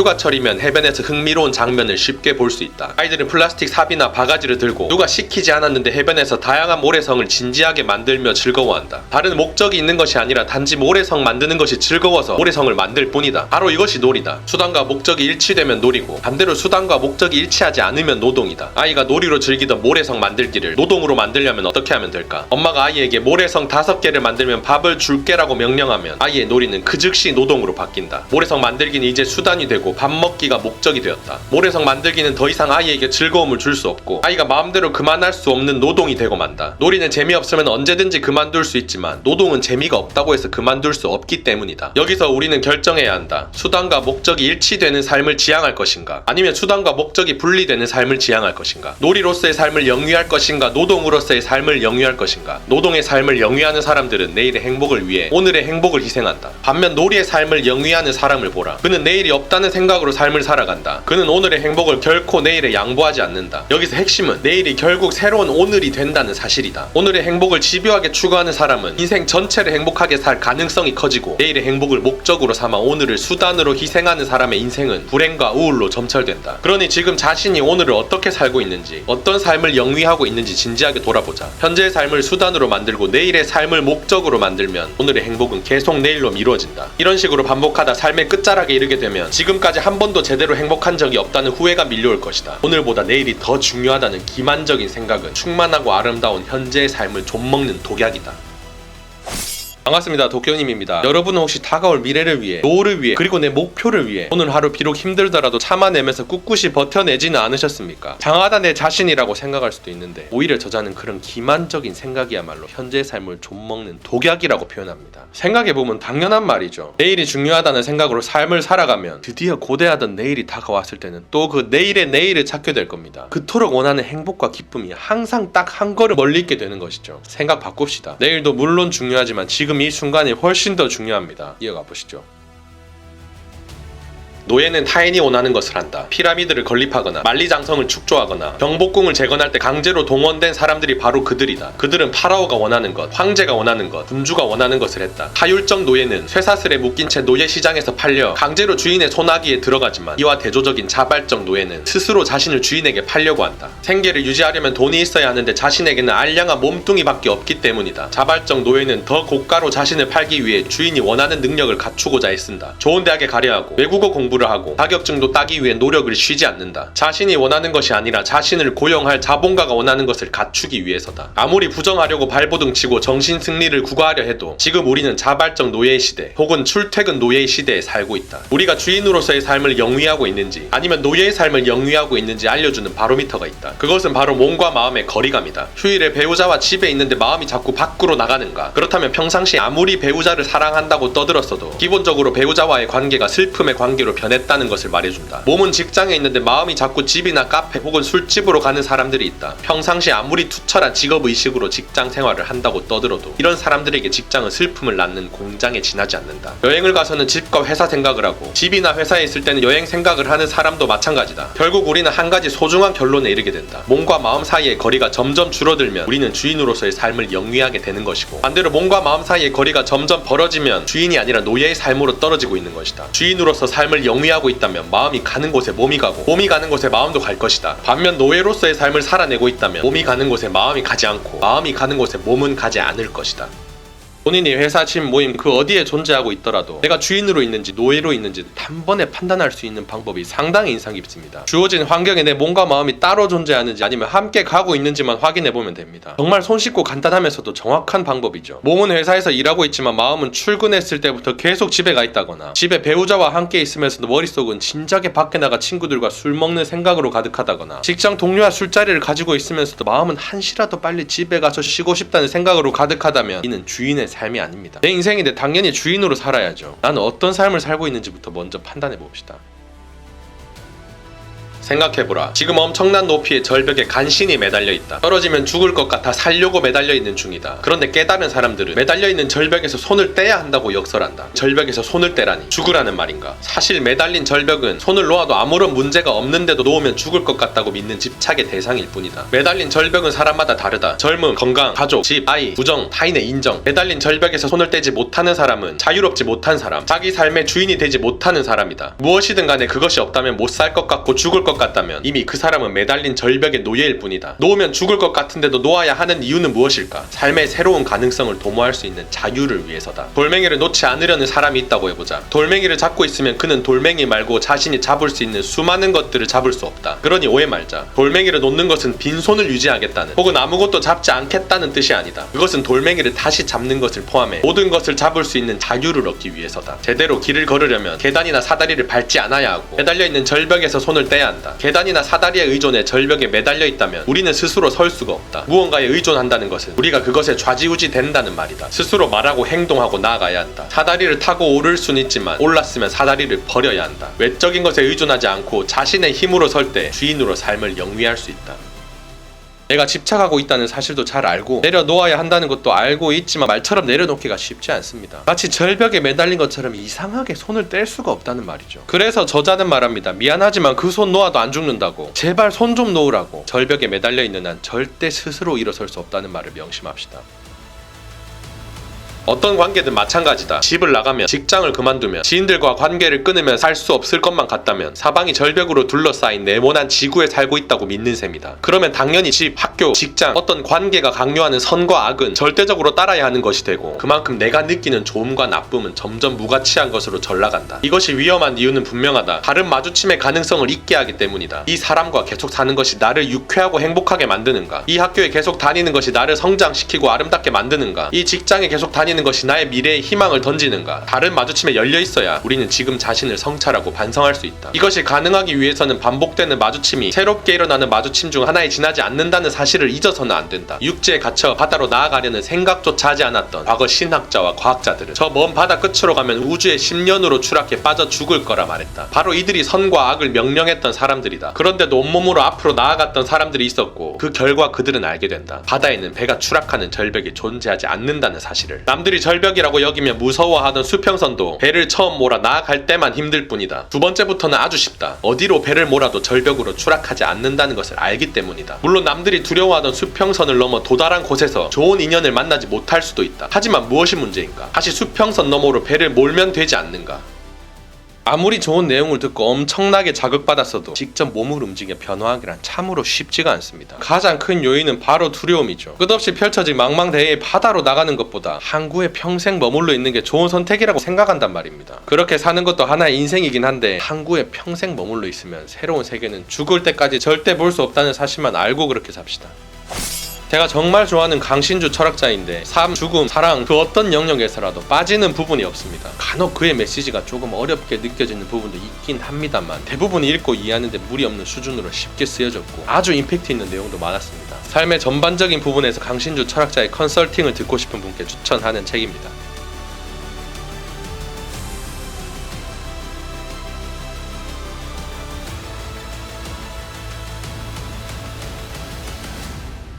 휴가철이면 해변에서 흥미로운 장면을 쉽게 볼 수 있다. 아이들은 플라스틱 삽이나 바가지를 들고 누가 시키지 않았는데 해변에서 다양한 모래성을 진지하게 만들며 즐거워한다. 다른 목적이 있는 것이 아니라 단지 모래성 만드는 것이 즐거워서 모래성을 만들 뿐이다. 바로 이것이 놀이다. 수단과 목적이 일치되면 놀이고, 반대로 수단과 목적이 일치하지 않으면 노동이다. 아이가 놀이로 즐기던 모래성 만들기를 노동으로 만들려면 어떻게 하면 될까? 엄마가 아이에게 모래성 5개를 만들면 밥을 줄게라고 명령하면 아이의 놀이는 그 즉시 노동으로 바뀐다. 모래성 만들기는 이제 수단이 되고 밥 먹기가 목적이 되었다. 모래성 만들기는 더 이상 아이에게 즐거움을 줄 수 없고 아이가 마음대로 그만할 수 없는 노동이 되고 만다. 놀이는 재미없으면 언제든지 그만둘 수 있지만 노동은 재미가 없다고 해서 그만둘 수 없기 때문이다. 여기서 우리는 결정해야 한다. 수단과 목적이 일치되는 삶을 지향할 것인가, 아니면 수단과 목적이 분리되는 삶을 지향할 것인가. 놀이로서의 삶을 영위할 것인가, 노동으로서의 삶을 영위할 것인가. 노동의 삶을 영위하는 사람들은 내일의 행복을 위해 오늘의 행복을 희생한다. 반면 놀이의 삶을 영위하는 사람을 보라. 그는 내일이 없다는 생각으로 삶을 살아간다. 그는 오늘의 행복을 결코 내일에 양보하지 않는다. 여기서 핵심은 내일이 결국 새로운 오늘이 된다는 사실이다. 오늘의 행복을 집요하게 추구하는 사람은 인생 전체를 행복하게 살 가능성이 커지고, 내일의 행복을 목적으로 삼아 오늘을 수단으로 희생하는 사람의 인생은 불행과 우울로 점철된다. 그러니 지금 자신이 오늘을 어떻게 살고 있는지, 어떤 삶을 영위하고 있는지 진지하게 돌아보자. 현재의 삶을 수단으로 만들고 내일의 삶을 목적으로 만들면 오늘의 행복은 계속 내일로 미루어진다. 이런 식으로 반복하다 삶의 끝자락에 이르게 되면 지금까지 한 번도 제대로 행복한 적이 없다는 후회가 밀려올 것이다. 오늘보다 내일이 더 중요하다는 기만적인 생각은 충만하고 아름다운 현재의 삶을 좀먹는 독약이다. 반갑습니다. 도쿄님입니다. 여러분은 혹시 다가올 미래를 위해, 노후를 위해, 그리고 내 목표를 위해 오늘 하루 비록 힘들더라도 참아내면서 꿋꿋이 버텨내지는 않으셨습니까? 장하다 내 자신이라고 생각할 수도 있는데 오히려 저자는 그런 기만적인 생각이야말로 현재의 삶을 좀먹는 독약이라고 표현합니다. 생각해보면 당연한 말이죠. 내일이 중요하다는 생각으로 삶을 살아가면 드디어 고대하던 내일이 다가왔을 때는 또 그 내일의 내일을 찾게 될 겁니다. 그토록 원하는 행복과 기쁨이 항상 딱 한 걸음 멀리 있게 되는 것이죠. 생각 바꿉시다. 내일도 물론 중요하지만 지금 이 순간이 훨씬 더 중요합니다. 이어가 보시죠. 노예는 타인이 원하는 것을 한다. 피라미드를 건립하거나 만리장성을 축조하거나 경복궁을 재건할 때 강제로 동원된 사람들이 바로 그들이다. 그들은 파라오가 원하는 것, 황제가 원하는 것, 군주가 원하는 것을 했다. 하율적 노예는 쇠사슬에 묶인 채 노예시장에서 팔려 강제로 주인의 손아귀에 들어가지만, 이와 대조적인 자발적 노예는 스스로 자신을 주인에게 팔려고 한다. 생계를 유지하려면 돈이 있어야 하는데 자신에게는 알량한 몸뚱이밖에 없기 때문이다. 자발적 노예는 더 고가로 자신을 팔기 위해 주인이 원하는 능력을 갖추고자 애쓴다. 좋은 대학에 가려 하고 외국어 공부를 하고 자격증도 따기 위해 노력을 쉬지 않는다. 자신이 원하는 것이 아니라 자신을 고용할 자본가가 원하는 것을 갖추기 위해서다. 아무리 부정하려고 발버둥 치고 정신 승리를 구가하려 해도 지금 우리는 자발적 노예의 시대, 혹은 출퇴근 노예의 시대에 살고 있다. 우리가 주인으로서의 삶을 영위하고 있는지 아니면 노예의 삶을 영위하고 있는지 알려주는 바로미터가 있다. 그것은 바로 몸과 마음의 거리감이다. 휴일에 배우자와 집에 있는데 마음이 자꾸 밖으로 나가는가? 그렇다면 평상시 아무리 배우자를 사랑한다고 떠들었어도 기본적으로 배우자와의 관계가 슬픔의 관계로 변했다는 것을 말해준다. 몸은 직장에 있는데 마음이 자꾸 집이나 카페 혹은 술집으로 가는 사람들이 있다. 평상시 아무리 투철한 직업의식으로 직장 생활을 한다고 떠들어도 이런 사람들에게 직장은 슬픔을 낳는 공장에 지나지 않는다. 여행을 가서는 집과 회사 생각을 하고 집이나 회사에 있을 때는 여행 생각을 하는 사람도 마찬가지다. 결국 우리는 한 가지 소중한 결론에 이르게 된다. 몸과 마음 사이의 거리가 점점 줄어들면 우리는 주인으로서의 삶을 영위하게 되는 것이고, 반대로 몸과 마음 사이의 거리가 점점 벌어지면 주인이 아니라 노예의 삶으로 떨어지고 있는 것이다. 주인으로서 삶을 영위하고 있다면 마음이 가는 곳에 몸이 가고, 몸이 가는 곳에 마음도 갈 것이다. 반면 노예로서의 삶을 살아내고 있다면 몸이 가는 곳에 마음이 가지 않고, 마음이 가는 곳에 몸은 가지 않을 것이다. 본인이 회사, 집, 모임 그 어디에 존재하고 있더라도 내가 주인으로 있는지 노예로 있는지 단번에 판단할 수 있는 방법이 상당히 인상 깊습니다. 주어진 환경에 내 몸과 마음이 따로 존재하는지 아니면 함께 가고 있는지만 확인해보면 됩니다. 정말 손쉽고 간단하면서도 정확한 방법이죠. 몸은 회사에서 일하고 있지만 마음은 출근했을 때부터 계속 집에 가 있다거나, 집에 배우자와 함께 있으면서도 머릿속은 진작에 밖에 나가 친구들과 술 먹는 생각으로 가득하다거나, 직장 동료와 술자리를 가지고 있으면서도 마음은 한시라도 빨리 집에 가서 쉬고 싶다는 생각으로 가득하다면 이는 주인의 삶이 아닙니다. 내 인생인데 당연히 주인으로 살아야죠. 나는 어떤 삶을 살고 있는지부터 먼저 판단해 봅시다. 생각해보라. 지금 엄청난 높이의 절벽에 간신히 매달려 있다. 떨어지면 죽을 것 같아 살려고 매달려 있는 중이다. 그런데 깨달은 사람들은 매달려 있는 절벽에서 손을 떼야 한다고 역설한다. 절벽에서 손을 떼라니 죽으라는 말인가? 사실 매달린 절벽은 손을 놓아도 아무런 문제가 없는데도 놓으면 죽을 것 같다고 믿는 집착의 대상일 뿐이다. 매달린 절벽은 사람마다 다르다. 젊음, 건강, 가족, 집, 아이, 부정, 타인의 인정. 매달린 절벽에서 손을 떼지 못하는 사람은 자유롭지 못한 사람, 자기 삶의 주인이 되지 못하는 사람이다. 무엇이든 간에 그것이 없다면 못 살 것 같고 죽을 것 같다면 이미 그 사람은 매달린 절벽의 노예일 뿐이다. 놓으면 죽을 것 같은데도 놓아야 하는 이유는 무엇일까? 삶의 새로운 가능성을 도모할 수 있는 자유를 위해서다. 돌멩이를 놓지 않으려는 사람이 있다고 해보자. 돌멩이를 잡고 있으면 그는 돌멩이 말고 자신이 잡을 수 있는 수많은 것들을 잡을 수 없다. 그러니 오해 말자. 돌멩이를 놓는 것은 빈손을 유지하겠다는 혹은 아무것도 잡지 않겠다는 뜻이 아니다. 그것은 돌멩이를 다시 잡는 것을 포함해 모든 것을 잡을 수 있는 자유를 얻기 위해서다. 제대로 길을 걸으려면 계단이나 사다리를 밟지 않아야 하고 매달려 있는 절벽에서 손을 떼야 한다. 계단이나 사다리에 의존해 절벽에 매달려 있다면 우리는 스스로 설 수가 없다. 무언가에 의존한다는 것은 우리가 그것에 좌지우지 된다는 말이다. 스스로 말하고 행동하고 나아가야 한다. 사다리를 타고 오를 수는 있지만 올랐으면 사다리를 버려야 한다. 외적인 것에 의존하지 않고 자신의 힘으로 설 때 주인으로 삶을 영위할 수 있다. 내가 집착하고 있다는 사실도 잘 알고 내려놓아야 한다는 것도 알고 있지만 말처럼 내려놓기가 쉽지 않습니다. 마치 절벽에 매달린 것처럼 이상하게 손을 뗄 수가 없다는 말이죠. 그래서 저자는 말합니다. 미안하지만 그 손 놓아도 안 죽는다고. 제발 손 좀 놓으라고. 절벽에 매달려 있는 한 절대 스스로 일어설 수 없다는 말을 명심합시다. 어떤 관계든 마찬가지다. 집을 나가면, 직장을 그만두면, 지인들과 관계를 끊으면 살 수 없을 것만 같다면 사방이 절벽으로 둘러싸인 네모난 지구에 살고 있다고 믿는 셈이다. 그러면 당연히 집, 학교, 직장, 어떤 관계가 강요하는 선과 악은 절대적으로 따라야 하는 것이 되고 그만큼 내가 느끼는 좋음과 나쁨은 점점 무가치한 것으로 전락한다. 이것이 위험한 이유는 분명하다. 다른 마주침의 가능성을 잊게 하기 때문이다. 이 사람과 계속 사는 것이 나를 유쾌하고 행복하게 만드는가? 이 학교에 계속 다니는 것이 나를 성장시키고 아름답게 만드는가? 이 직장에 계속 다니는 것이 나의 미래에 희망을 던지는가? 다른 마주침에 열려 있어야 우리는 지금 자신을 성찰하고 반성할 수 있다. 이것이 가능하기 위해서는 반복되는 마주침이 새롭게 일어나는 마주침 중 하나에 지나지 않는다는 사실을 잊어서는 안 된다. 육지에 갇혀 바다로 나아가려는 생각조차 하지 않았던 과거 신학자와 과학자들은 저 먼 바다 끝으로 가면 우주의 10년으로 추락해 빠져 죽을 거라 말했다. 바로 이들이 선과 악을 명령했던 사람들이다. 그런데도 온몸으로 앞으로 나아갔던 사람들이 있었고 그 결과 그들은 알게 된다. 바다에는 배가 추락하는 절벽이 존재하지 않는다는 사실을. 남들이 절벽이라고 여기며 무서워하던 수평선도 배를 처음 몰아 나아갈 때만 힘들 뿐이다. 두 번째부터는 아주 쉽다. 어디로 배를 몰아도 절벽으로 추락하지 않는다는 것을 알기 때문이다. 물론 남들이 두려워하던 수평선을 넘어 도달한 곳에서 좋은 인연을 만나지 못할 수도 있다. 하지만 무엇이 문제인가? 다시 수평선 너머로 배를 몰면 되지 않는가? 아무리 좋은 내용을 듣고 엄청나게 자극받았어도 직접 몸을 움직여 변화하기란 참으로 쉽지가 않습니다. 가장 큰 요인은 바로 두려움이죠. 끝없이 펼쳐진 망망대해의 바다로 나가는 것보다 항구에 평생 머물러 있는 게 좋은 선택이라고 생각한단 말입니다. 그렇게 사는 것도 하나의 인생이긴 한데 항구에 평생 머물러 있으면 새로운 세계는 죽을 때까지 절대 볼 수 없다는 사실만 알고 그렇게 삽시다. 제가 정말 좋아하는 강신주 철학자인데 삶, 죽음, 사랑 그 어떤 영역에서라도 빠지는 부분이 없습니다. 간혹 그의 메시지가 조금 어렵게 느껴지는 부분도 있긴 합니다만 대부분 읽고 이해하는데 무리 없는 수준으로 쉽게 쓰여졌고 아주 임팩트 있는 내용도 많았습니다. 삶의 전반적인 부분에서 강신주 철학자의 컨설팅을 듣고 싶은 분께 추천하는 책입니다.